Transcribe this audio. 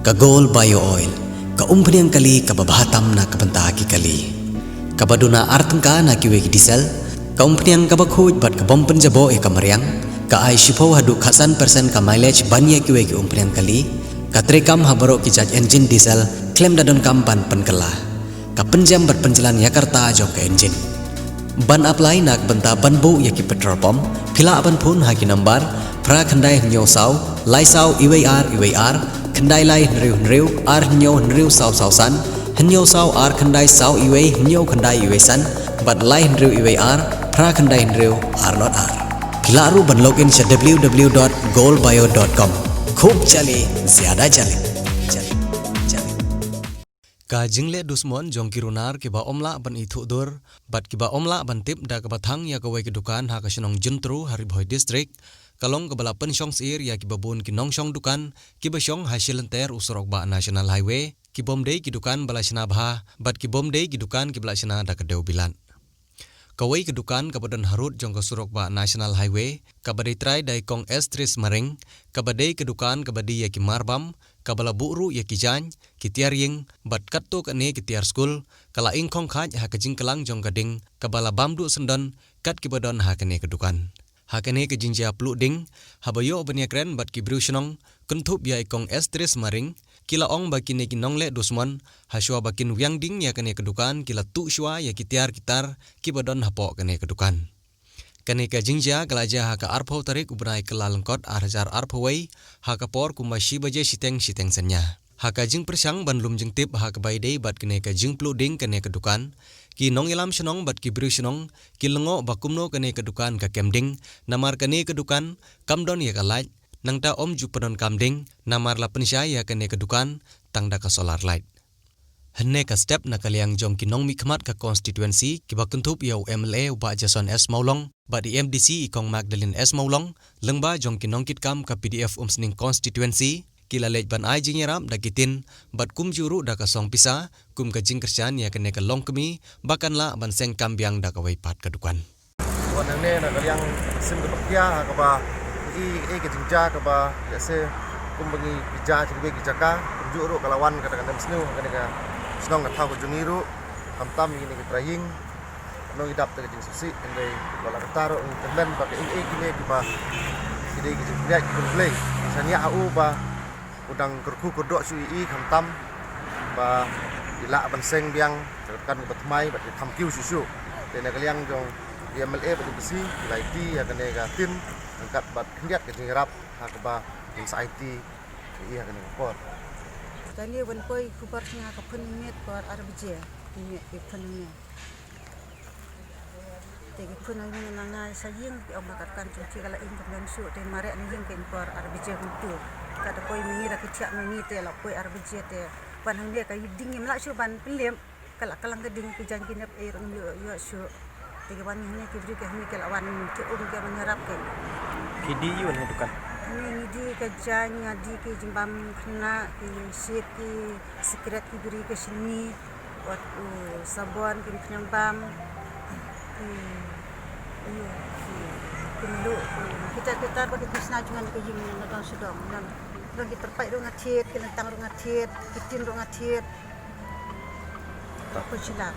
ka Gold Bio Oil, ka umpriang kali ka babahatam na kabantaki kali. Kabaduna artangka na kiwegi diesel, ka umpriang kabakhuj bat ka bompen jabo e kamariang, ka ay shipo hadu khasan persen ka mileage banya kiwegi umpriang kali, ka trekam habaro ki charge engine diesel, klaim dadon kampan penkala, ka penjam berpenjalan Yakarta jom ka engine. Ban apply nak benta ban bu yaki petrol pump, pila ban pun haki nambar, pra khandai hnyo saw, lai saw iwar, khandai lai nriu, ar hnyo nriu saw san, hnyo saw ar khandai saw iwai, hnyo khandai iwai san, bat lai nriu iwar, pra khandai nriu ar not ar. Pila ru ban login sa www.goldbio.com. Khub chale, zyada chale. Ka jingle dusmon jong kirunar kiba omla ban ithu dur bat kiba omla ban tip da kabathang ya kawai ke dukan ha kasinong juntru Haribhoi district kalong kabala pensyong sir ya kiba bun kinong syong dukan kiba syong hasilenter usurok ba national highway kibom dei ki dukan bala sina bha bat kibom dei ki dukan kibla sina da kadeu bilan kawai ke dukan kabadan harut jong kasurok ba national highway kabadai trai dai kong S3 maring kabadai ke dukan kabadi ya ki marbam kabala buru ya ki jan ki tiar ying bat katto kane ki tiar school kala ing khong khaj ha kajing kelang jong gading kabala bamdu sendan kat ki badon ha kane ke dukan ha kane ke jinja plu ding habayo bania kren bat ki brushnong kuntup ya ikong S3 maring kila ong bakine ki nongle dusman haswa bakin wyang ding ya kane ke dukan kila tu shwa ya ki tiar kitar ki badon hapo kane ke dukan kane ka jingja kalaja ha ka arpho tarik ubrai kelalengkot arjar arphowai ha ka por kumashi baje siteng senya ha ka jing persang banlum jing tip ha ka baidei bat kane ka jing pluding kane ka dukan ki nong ilam shnong bat ki bru shnong ki lengo bakumno kane ka dukan ka kemding namar kane ka dukan kamdon ya ka light nangta om jupadon kamding namar la pensya ya kane ka dukan tangda ka solar light henne ka step na kaliang jong kinong mikmat ka constituency kiba kuntup yaw MLA uba Jason S Maulong ba di MDC ikong Magdalene S Maulong lengba jong kinong kitkam ka PDF umsning constituency kila lej ban ai jingeram da kitin bat kum juru da ka song pisa kum ka jing kerjan ya kene ka long kemi bakan la ban seng kambiang da ka wai pat ka dukan wanang ne na kaliang sim ka bakya ka ba i ke jingja ka ba ya se kum bangi bija chirbe ki jaka juru kalawan ka kan snu ka ka snong ka thau ko jungiru kamtam ini ki trahing nong idap te jing susi ende wala ka taro ng tenden ba ka i kine ki ba ide ki jingja ki play sania au ba udang kerku kodok sui i kamtam ba ila ban seng biang kan batmai ba thamkiu susu tena kaliang jong MLA ba besi laiti ya kane ka tin angkat bat kendiat ke jingrap ha ka ba anxiety iya kane por tali ban koi kuparnya ka phunmet por arbje ni ke phunne te ke phunne nanga saying om bakatkan cuci kala in kan su te mare ni jing ken por arbje kuntu kada koi mingira ke tiak ni te la koi arbje te panang dia ka yiding mla su ban pelem kala kalang geding ke jangkinap air yo su te ke ban ni ke bri ke ni ke lawan te ke menyerap ke kidi yun dukan ini di kerjanya di ke jimbam kena ke siki sekret ke beri ke sini waktu sabun ke penyambam ke kita pakai kisna jangan ke jing nadang sedang dan kita terpai dong ngatit ke lentang dong ngatit kitin dong ngatit apa silap